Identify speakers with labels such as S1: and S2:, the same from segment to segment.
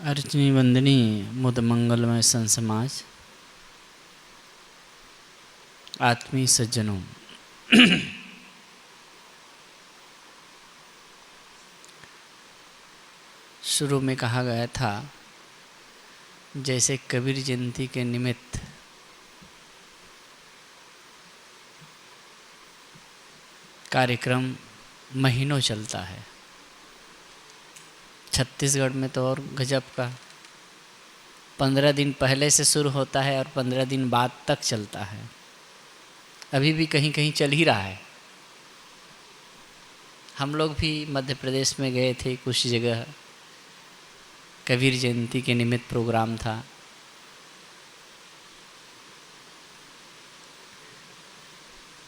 S1: अर्चनी वंदनी मुद मंगलमय संसमाज। आत्मीय सज्जनों, शुरू में कहा गया था जैसे कबीर जयंती के निमित्त कार्यक्रम महीनों चलता है। छत्तीसगढ़ में तो और गजब का 15 दिन पहले से शुरू होता है और 15 दिन बाद तक चलता है। अभी भी कहीं कहीं चल ही रहा है। हम लोग भी मध्य प्रदेश में गए थे, कुछ जगह कबीर जयंती के निमित्त प्रोग्राम था।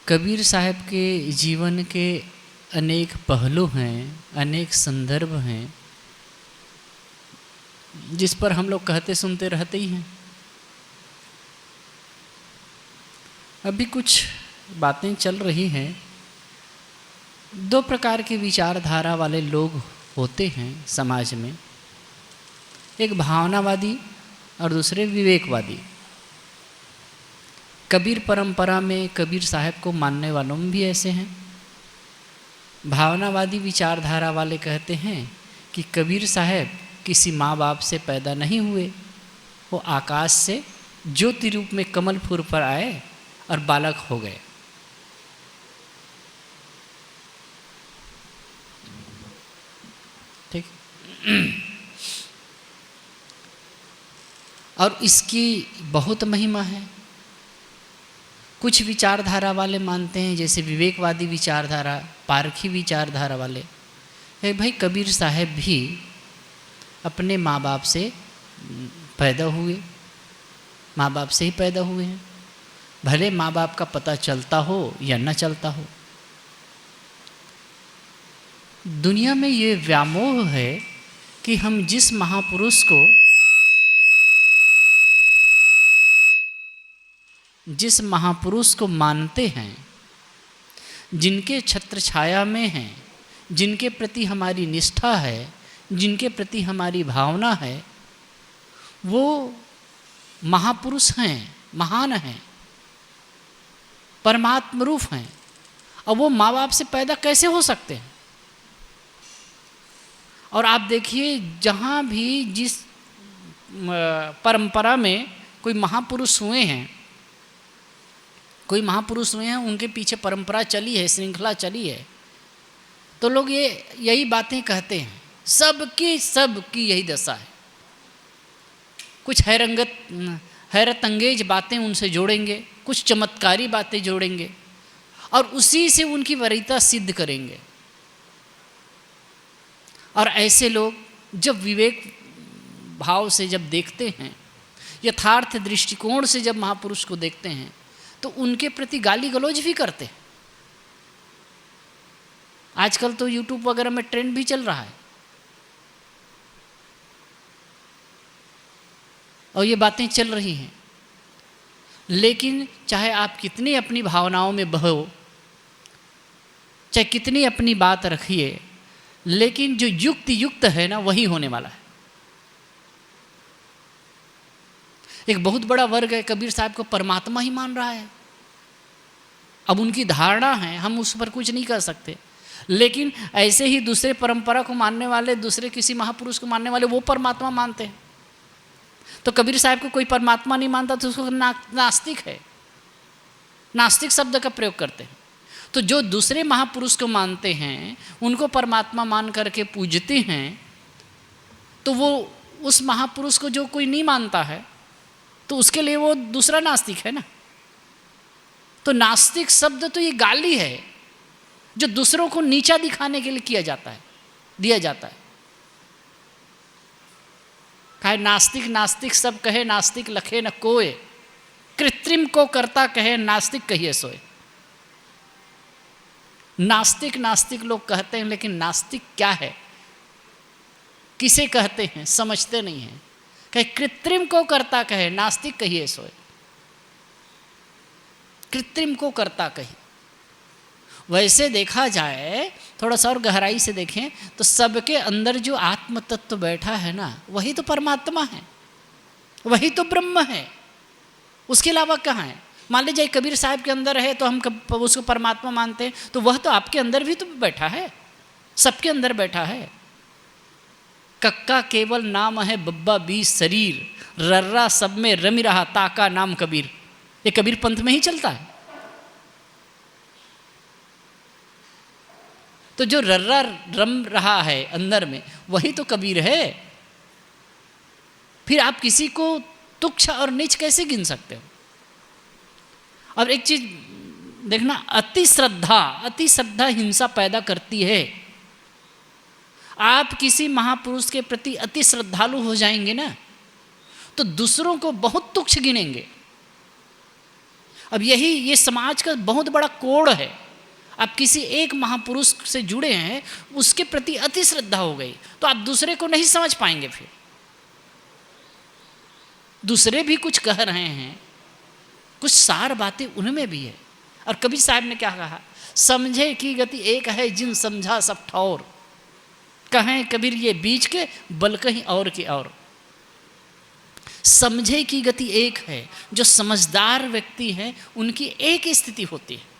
S1: कबीर साहब के जीवन के अनेक पहलू हैं, अनेक संदर्भ हैं जिस पर हम लोग कहते सुनते रहते ही हैं। अभी कुछ बातें चल रही हैं। दो प्रकार के विचारधारा वाले लोग होते हैं समाज में, एक भावनावादी और दूसरे विवेकवादी। कबीर परंपरा में कबीर साहब को मानने वालों में भी ऐसे हैं। भावनावादी विचारधारा वाले कहते हैं कि कबीर साहब किसी माँ बाप से पैदा नहीं हुए, वो आकाश से ज्योति रूप में कमल फूल पर आए और बालक हो गए। ठीक। और इसकी बहुत महिमा है। कुछ विचारधारा वाले मानते हैं, जैसे विवेकवादी विचारधारा, पारखी विचारधारा वाले, भाई कबीर साहब भी अपने माँ बाप से पैदा हुए, माँ बाप से ही पैदा हुए हैं, भले माँ बाप का पता चलता हो या न चलता हो। दुनिया में ये व्यामोह है कि हम जिस महापुरुष को मानते हैं, जिनके छत्र छाया में हैं, जिनके प्रति हमारी निष्ठा है, जिनके प्रति हमारी भावना है, वो महापुरुष हैं, महान हैं, परमात्म रूप हैं। और वो माँ बाप से पैदा कैसे हो सकते हैं? और आप देखिए, जहाँ भी जिस परंपरा में कोई महापुरुष हुए हैं, उनके पीछे परंपरा चली है, श्रृंखला चली है, तो लोग यही बातें कहते हैं। सबकी यही दशा है। कुछ हैरत अंगेज बातें उनसे जोड़ेंगे, कुछ चमत्कारी बातें जोड़ेंगे और उसी से उनकी वरीयता सिद्ध करेंगे। और ऐसे लोग जब विवेक भाव से जब देखते हैं, यथार्थ दृष्टिकोण से जब महापुरुष को देखते हैं, तो उनके प्रति गाली गलौज भी करते हैं। आजकल तो यूट्यूब वगैरह में ट्रेंड भी चल रहा है और ये बातें चल रही हैं। लेकिन चाहे आप कितनी अपनी भावनाओं में बहो, चाहे कितनी अपनी बात रखिए, लेकिन जो युक्त है ना, वही होने वाला है। एक बहुत बड़ा वर्ग है कबीर साहब को परमात्मा ही मान रहा है। अब उनकी धारणा है, हम उस पर कुछ नहीं कर सकते। लेकिन ऐसे ही दूसरे परंपरा को मानने वाले, दूसरे किसी महापुरुष को मानने वाले, वो परमात्मा मानते हैं। तो कबीर साहब को कोई परमात्मा नहीं मानता तो उसको नास्तिक है, नास्तिक शब्द का प्रयोग करते हैं। तो जो दूसरे महापुरुष को मानते हैं, उनको परमात्मा मान करके पूजते हैं, तो वो उस महापुरुष को जो कोई नहीं मानता है, तो उसके लिए वो दूसरा नास्तिक है ना। तो नास्तिक शब्द तो ये गाली है जो दूसरों को नीचा दिखाने के लिए दिया जाता है। कहे नास्तिक सब कहे, नास्तिक लखे न कोय, कृत्रिम को करता कहे, नास्तिक कहिए सोए। नास्तिक लोग कहते हैं, लेकिन नास्तिक क्या है, किसे कहते हैं, समझते नहीं हैं। कहे कृत्रिम को करता कहे, नास्तिक कहिए सोए। कृत्रिम को करता कहे, वैसे देखा जाए, थोड़ा सा और गहराई से देखें तो सबके अंदर जो आत्म तत्व बैठा है ना, वही तो परमात्मा है, वही तो ब्रह्म है, उसके अलावा कहाँ है। मान लीजिए कबीर साहब के अंदर है तो हम उसको परमात्मा मानते हैं, तो वह तो आपके अंदर भी तो बैठा है, सबके अंदर बैठा है। कक्का केवल नाम है, बब्बा बीस शरीर, रर्रा सब में रमी रहा, ताका नाम कबीर। ये कबीर पंथ में ही चलता है। तो जो रर्रा रम रहा है अंदर में, वही तो कबीर है। फिर आप किसी को तुच्छ और नीच कैसे गिन सकते हो। और एक चीज देखना, अति श्रद्धा हिंसा पैदा करती है। आप किसी महापुरुष के प्रति अति श्रद्धालु हो जाएंगे ना, तो दूसरों को बहुत तुच्छ गिनेंगे। अब ये समाज का बहुत बड़ा कोड है। आप किसी एक महापुरुष से जुड़े हैं, उसके प्रति अति श्रद्धा हो गई, तो आप दूसरे को नहीं समझ पाएंगे। फिर दूसरे भी कुछ कह रहे हैं, कुछ सार बातें उनमें भी है। और कबीर साहब ने क्या कहा, समझे की गति एक है, जिन समझा सब ठौर। कहें कबीर ये बीच के, बल कहीं और की और। समझे की गति एक है, जो समझदार व्यक्ति है उनकी एक स्थिति होती है।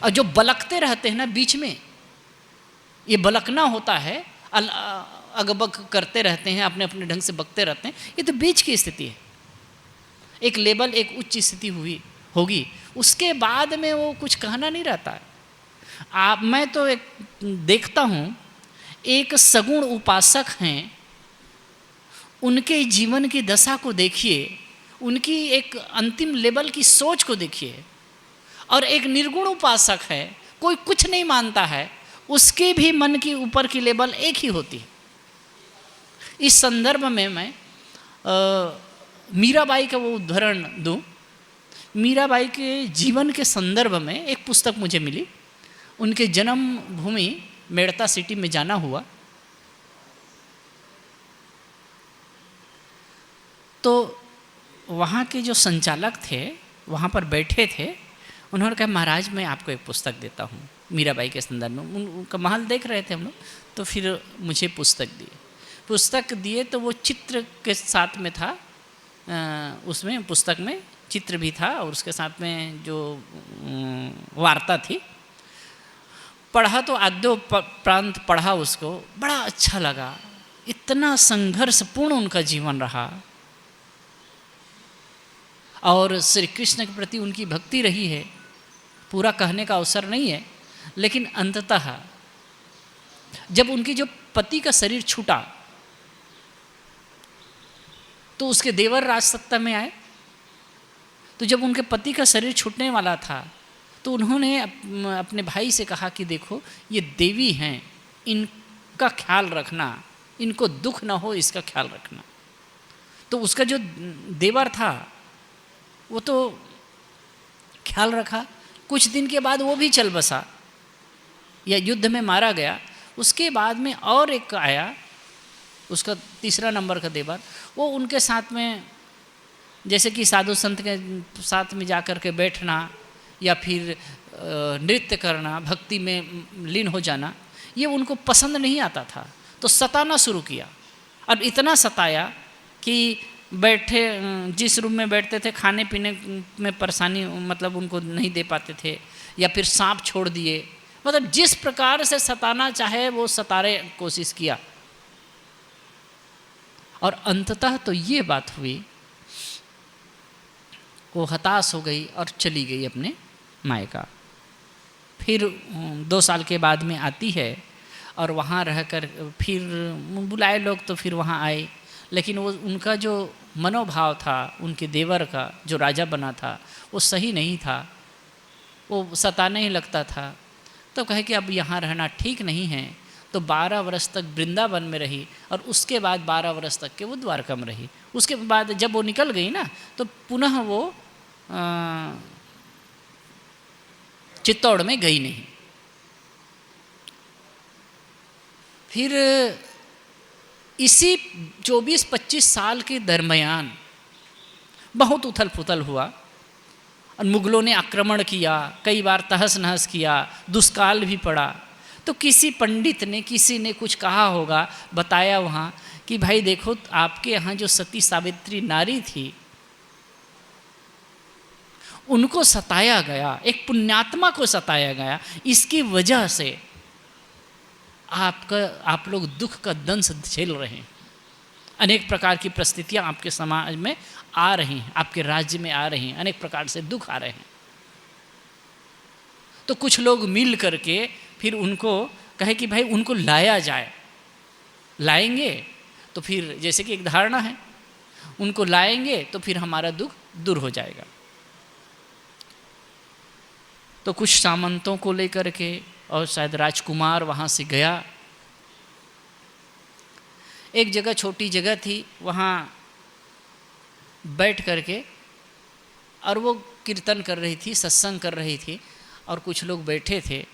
S1: और जो बलकते रहते हैं ना बीच में, ये बलकना होता है, अगबग करते रहते हैं, अपने अपने ढंग से बकते रहते हैं, ये तो बीच की स्थिति है। एक लेवल, एक उच्च स्थिति होगी, उसके बाद में वो कुछ कहना नहीं रहता है। मैं तो एक देखता हूँ, एक सगुण उपासक हैं, उनके जीवन की दशा को देखिए, उनकी एक अंतिम लेवल की सोच को देखिए। और एक निर्गुण उपासक है, कोई कुछ नहीं मानता है, उसके भी मन की ऊपर की लेवल एक ही होती है। इस संदर्भ में मैं मीराबाई का वो उदाहरण दूँ। मीराबाई के जीवन के संदर्भ में एक पुस्तक मुझे मिली। उनके जन्म भूमि मेड़ता सिटी में जाना हुआ, तो वहाँ के जो संचालक थे वहाँ पर बैठे थे। उन्होंने कहा, महाराज मैं आपको एक पुस्तक देता हूँ मीराबाई के संदर्भ में। उनका महल देख रहे थे हम लोग, तो फिर मुझे पुस्तक दिए तो वो चित्र के साथ में था। उसमें पुस्तक में चित्र भी था और उसके साथ में जो वार्ता थी। पढ़ा तो आद्यो प्रांत पढ़ा, उसको बड़ा अच्छा लगा। इतना संघर्षपूर्ण उनका जीवन रहा और श्री कृष्ण के प्रति उनकी भक्ति रही है। पूरा कहने का अवसर नहीं है, लेकिन अंततः जब उनकी जो पति का शरीर छूटा तो उसके देवर राजसत्ता में आए। तो जब उनके पति का शरीर छूटने वाला था तो उन्होंने अपने भाई से कहा कि देखो ये देवी हैं, इनका ख्याल रखना, इनको दुख ना हो इसका ख्याल रखना। तो उसका जो देवर था वो तो ख्याल रखा। कुछ दिन के बाद वो भी चल बसा या युद्ध में मारा गया। उसके बाद में और एक आया, उसका तीसरा नंबर का देवर, वो उनके साथ में जैसे कि साधु संत के साथ में जाकर के बैठना या फिर नृत्य करना, भक्ति में लीन हो जाना, ये उनको पसंद नहीं आता था। तो सताना शुरू किया और इतना सताया कि बैठे, जिस रूम में बैठते थे खाने पीने में परेशानी, मतलब उनको नहीं दे पाते थे, या फिर सांप छोड़ दिए। मतलब जिस प्रकार से सताना चाहे वो सतारे कोशिश किया। और अंततः तो ये बात हुई, वो हताश हो गई और चली गई अपने मायका। फिर 2 साल के बाद में आती है और वहाँ रहकर फिर बुलाए लोग तो फिर वहाँ आए। लेकिन वो उनका जो मनोभाव था उनके देवर का, जो राजा बना था, वो सही नहीं था, वो सताने ही लगता था। तो कहे कि अब यहाँ रहना ठीक नहीं है। तो 12 वर्ष तक वृंदावन में रही और उसके बाद 12 वर्ष तक के वो द्वारका में रही। उसके बाद जब वो निकल गई ना तो पुनः वो चित्तौड़ में गई नहीं। फिर इसी 24-25 साल के दरमियान बहुत उथल पुथल हुआ और मुगलों ने आक्रमण किया, कई बार तहस नहस किया, दुष्काल भी पड़ा। तो किसी पंडित ने, किसी ने कुछ कहा होगा, बताया वहाँ कि भाई देखो, आपके यहाँ जो सती सावित्री नारी थी उनको सताया गया, एक पुण्यात्मा को सताया गया, इसकी वजह से आप लोग दुख का दंश झेल रहे हैं। अनेक प्रकार की परिस्थितियाँ आपके समाज में आ रही हैं, आपके राज्य में आ रही हैं, अनेक प्रकार से दुख आ रहे हैं। तो कुछ लोग मिल करके फिर उनको कहे कि भाई उनको लाया जाए। लाएंगे तो फिर, जैसे कि एक धारणा है, उनको लाएंगे तो फिर हमारा दुख दूर हो जाएगा। तो कुछ सामंतों को लेकर के, और शायद राजकुमार वहाँ से गया। एक जगह, छोटी जगह थी, वहाँ बैठ करके, और वो कीर्तन कर रही थी, सत्संग कर रही थी, और कुछ लोग बैठे थे।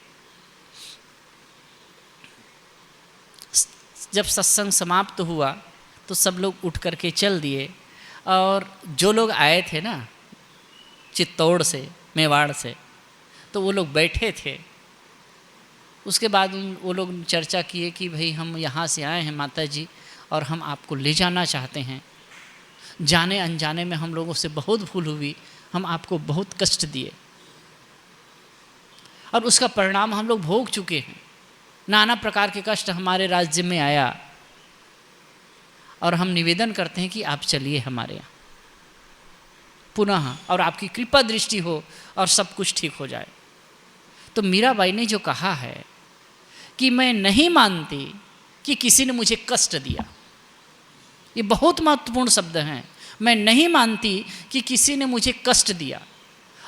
S1: जब सत्संग समाप्त हुआ तो सब लोग उठ करके चल दिए, और जो लोग आए थे ना चित्तौड़ से, मेवाड़ से, तो वो लोग बैठे थे। उसके बाद वो लोग चर्चा किए कि भाई हम यहाँ से आए हैं माता जी, और हम आपको ले जाना चाहते हैं। जाने अनजाने में हम लोगों से बहुत भूल हुई, हम आपको बहुत कष्ट दिए, और उसका परिणाम हम लोग भोग चुके हैं। नाना प्रकार के कष्ट हमारे राज्य में आया, और हम निवेदन करते हैं कि आप चलिए हमारे यहाँ पुनः, और आपकी कृपा दृष्टि हो और सब कुछ ठीक हो जाए। तो मीराबाई ने जो कहा है कि मैं नहीं मानती कि किसी ने मुझे कष्ट दिया, ये बहुत महत्वपूर्ण शब्द हैं। मैं नहीं मानती कि किसी ने मुझे कष्ट दिया,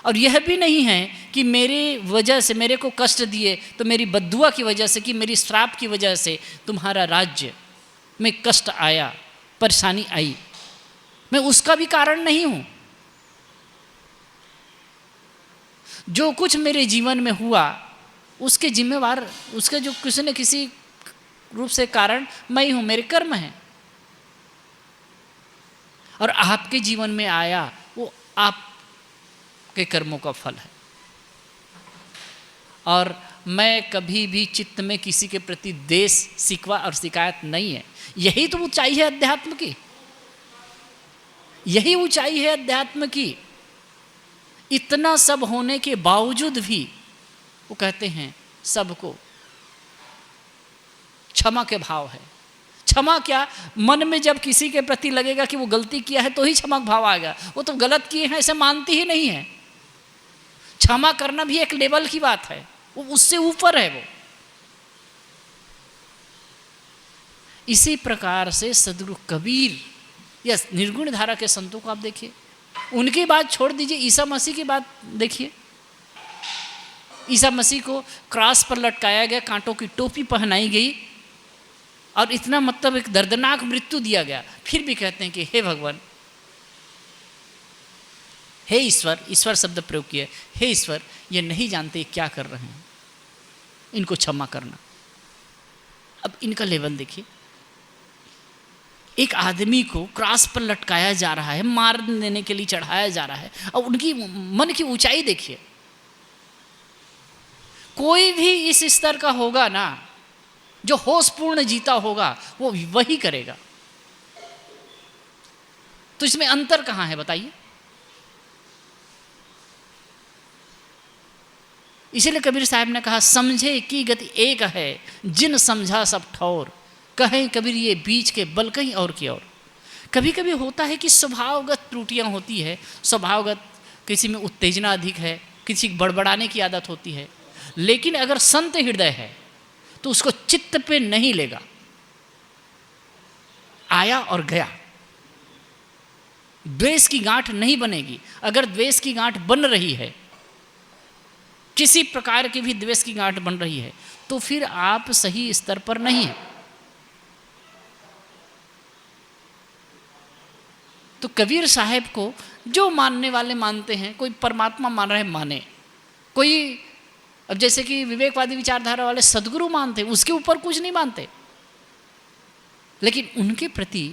S1: और यह भी नहीं है कि मेरे वजह से, मेरे को कष्ट दिए तो मेरी बद्दुआ की वजह से, कि मेरी श्राप की वजह से तुम्हारा राज्य में कष्ट आया, परेशानी आई। मैं उसका भी कारण नहीं हूँ। जो कुछ मेरे जीवन में हुआ उसके जिम्मेवार, उसके जो किसी न किसी रूप से कारण मैं ही हूँ, मेरे कर्म हैं। और आपके जीवन में आया वो आपके कर्मों का फल है। और मैं कभी भी चित्त में किसी के प्रति द्वेष, शिकवा और शिकायत नहीं है। यही तो ऊंचाई है अध्यात्म की, यही ऊंचाई है अध्यात्म की। इतना सब होने के बावजूद भी वो कहते हैं सबको क्षमा के भाव है। क्षमा क्या, मन में जब किसी के प्रति लगेगा कि वो गलती किया है तो ही क्षमा भाव आएगा। वो तो गलत किए हैं ऐसे मानती ही नहीं है। क्षमा करना भी एक लेवल की बात है, वो उससे ऊपर है वो। इसी प्रकार से सदगुरु कबीर या निर्गुण धारा के संतों को आप देखिए, उनकी बात छोड़ दीजिए, ईसा मसीह की बात देखिए। ईसा मसीह को क्रॉस पर लटकाया गया, कांटों की टोपी पहनाई गई, और इतना मतलब एक दर्दनाक मृत्यु दिया गया। फिर भी कहते हैं कि हे भगवान, हे ईश्वर, ईश्वर शब्द प्रयोग किया, हे ईश्वर ये नहीं जानते क्या कर रहे हैं, इनको क्षमा करना। अब इनका लेवल देखिए, एक आदमी को क्रॉस पर लटकाया जा रहा है, मार देने के लिए चढ़ाया जा रहा है, और उनकी मन की ऊंचाई देखिए। कोई भी इस स्तर का होगा ना, जो होशपूर्ण जीता होगा वो वही करेगा। तो इसमें अंतर कहां है बताइए? इसीलिए कबीर साहब ने कहा, समझे की गति एक है, जिन समझा सब ठौर। कहें कबीर ये बीच के बल कहीं और की ओर। कभी कभी होता है कि स्वभावगत त्रुटियां होती है, स्वभावगत किसी में उत्तेजना अधिक है, किसी की बड़बड़ाने की आदत होती है, लेकिन अगर संत हृदय है तो उसको चित्त पे नहीं लेगा, आया और गया। द्वेष की गांठ नहीं बनेगी। अगर द्वेष की गांठ बन रही है, किसी प्रकार की भी द्वेष की गांठ बन रही है, तो फिर आप सही स्तर पर नहीं हैं। तो कबीर साहब को जो मानने वाले मानते हैं, कोई परमात्मा मान रहे माने, कोई अब जैसे कि विवेकवादी विचारधारा वाले सदगुरु मानते हैं, उसके ऊपर कुछ नहीं मानते, लेकिन उनके प्रति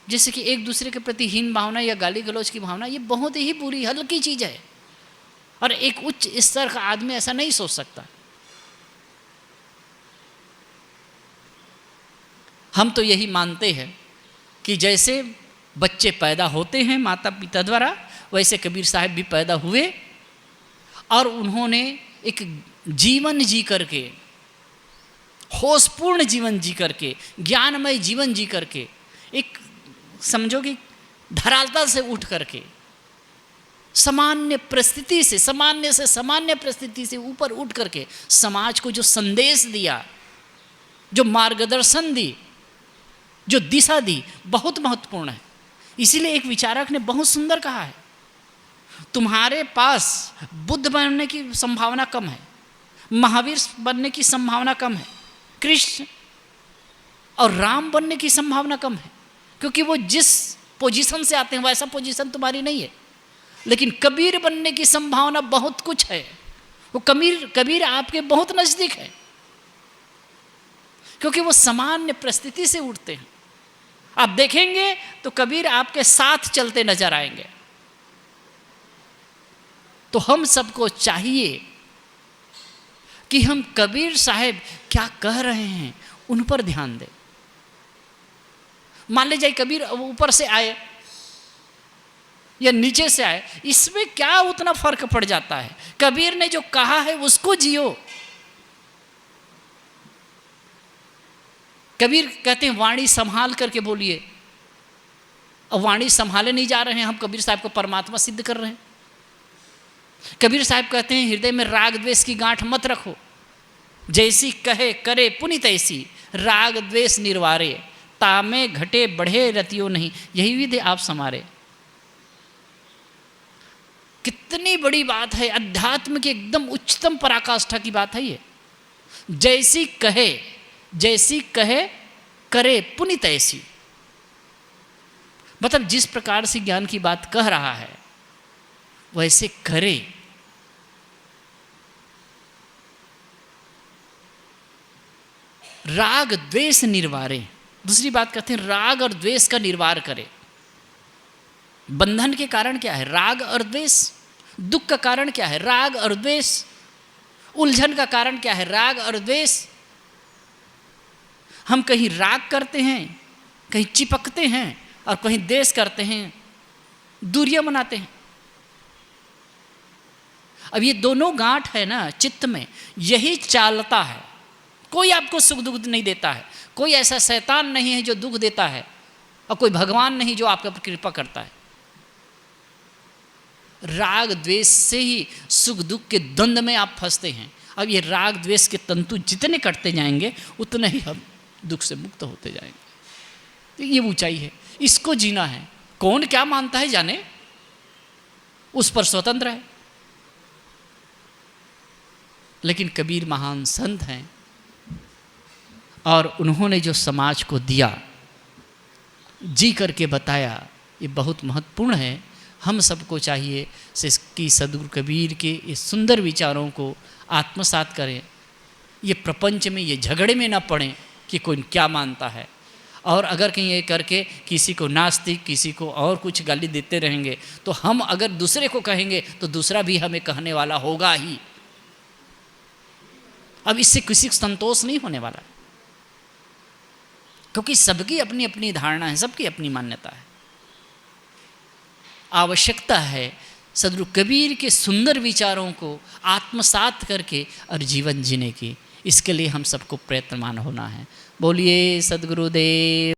S1: जैसे कि एक दूसरे के प्रति हीन भावना या गाली गलौज की भावना, ये बहुत ही बुरी हल्की चीज़ है, और एक उच्च स्तर का आदमी ऐसा नहीं सोच सकता। हम तो यही मानते हैं कि जैसे बच्चे पैदा होते हैं माता पिता द्वारा, वैसे कबीर साहब भी पैदा हुए और उन्होंने एक जीवन जी करके, होशपूर्ण जीवन जी करके, ज्ञानमय जीवन जी करके, एक समझो कि धरातल से उठ करके सामान्य परिस्थिति से, सामान्य से सामान्य परिस्थिति से ऊपर उठ करके समाज को जो संदेश दिया, जो मार्गदर्शन दी, जो दिशा दी, बहुत महत्वपूर्ण है। इसीलिए एक विचारक ने बहुत सुंदर कहा है, तुम्हारे पास बुद्ध बनने की संभावना कम है, महावीर बनने की संभावना कम है, कृष्ण और राम बनने की संभावना कम है, क्योंकि वो जिस पोजीशन से आते हैं वैसा पोजीशन तुम्हारी नहीं है। लेकिन कबीर बनने की संभावना बहुत कुछ है, वो कबीर आपके बहुत नज़दीक है, क्योंकि वो सामान्य परिस्थिति से उठते हैं। आप देखेंगे तो कबीर आपके साथ चलते नजर आएंगे। तो हम सबको चाहिए कि हम कबीर साहब क्या कह रहे हैं उन पर ध्यान दें। मान लीजिए कबीर ऊपर से आए या नीचे से आए, इसमें क्या उतना फर्क पड़ जाता है। कबीर ने जो कहा है उसको जियो। कबीर कहते हैं वाणी संभाल करके बोलिए, अब वाणी संभाले नहीं जा रहे हैं, हम कबीर साहब को परमात्मा सिद्ध कर रहे हैं। कबीर साहब कहते हैं हृदय में राग द्वेष की गांठ मत रखो, जैसी कहे करे पुनि तैसी, राग द्वेष निर्वारे, तामे घटे बढ़े रतियो नहीं, यही विधि आप समारे। कितनी बड़ी बात है, अध्यात्म की एकदम उच्चतम पराकाष्ठा की बात है ये। जैसी कहे करे पुनि तैसी, मतलब जिस प्रकार से ज्ञान की बात कह रहा है वैसे करे। राग द्वेष निर्वारे, दूसरी बात कहते हैं राग और द्वेष का निर्वार करे। बंधन के कारण क्या है? राग और द्वेष। दुख का कारण क्या है? राग और द्वेष। उलझन का कारण क्या है? राग और द्वेष। हम कहीं राग करते हैं, कहीं चिपकते हैं, और कहीं द्वेष करते हैं, दूरियां मनाते हैं। अब ये दोनों गांठ है ना चित्त में, यही चालता है। कोई आपको सुख दुख नहीं देता है, कोई ऐसा शैतान नहीं है जो दुख देता है, और कोई भगवान नहीं जो आपके ऊपर कृपा करता है। राग द्वेष से ही सुख दुख के द्वंद्व में आप फंसते हैं। अब ये राग द्वेष के तंतु जितने कटते जाएंगे उतने ही हम दुख से मुक्त होते जाएंगे। तो ये ऊंचाई है, इसको जीना है। कौन क्या मानता है जाने, उस पर स्वतंत्र है। लेकिन कबीर महान संत हैं, और उन्होंने जो समाज को दिया, जी करके बताया, ये बहुत महत्वपूर्ण है। हम सबको चाहिए कि सद्गुरु कबीर के इस सुंदर विचारों को आत्मसात करें। ये प्रपंच में ये झगड़े में ना पड़ें कि कोई क्या मानता है, और अगर कहीं ये करके किसी को नास्तिक, किसी को और कुछ गाली देते रहेंगे, तो हम अगर दूसरे को कहेंगे तो दूसरा भी हमें कहने वाला होगा ही। अब इससे किसी को संतोष नहीं होने वाला, क्योंकि सबकी अपनी अपनी धारणा है, सबकी अपनी मान्यता है। आवश्यकता है सद्गुरु कबीर के सुंदर विचारों को आत्मसात करके और जीवन जीने की। इसके लिए हम सबको प्रयत्नमान होना है। बोलिए सद्गुरुदेव।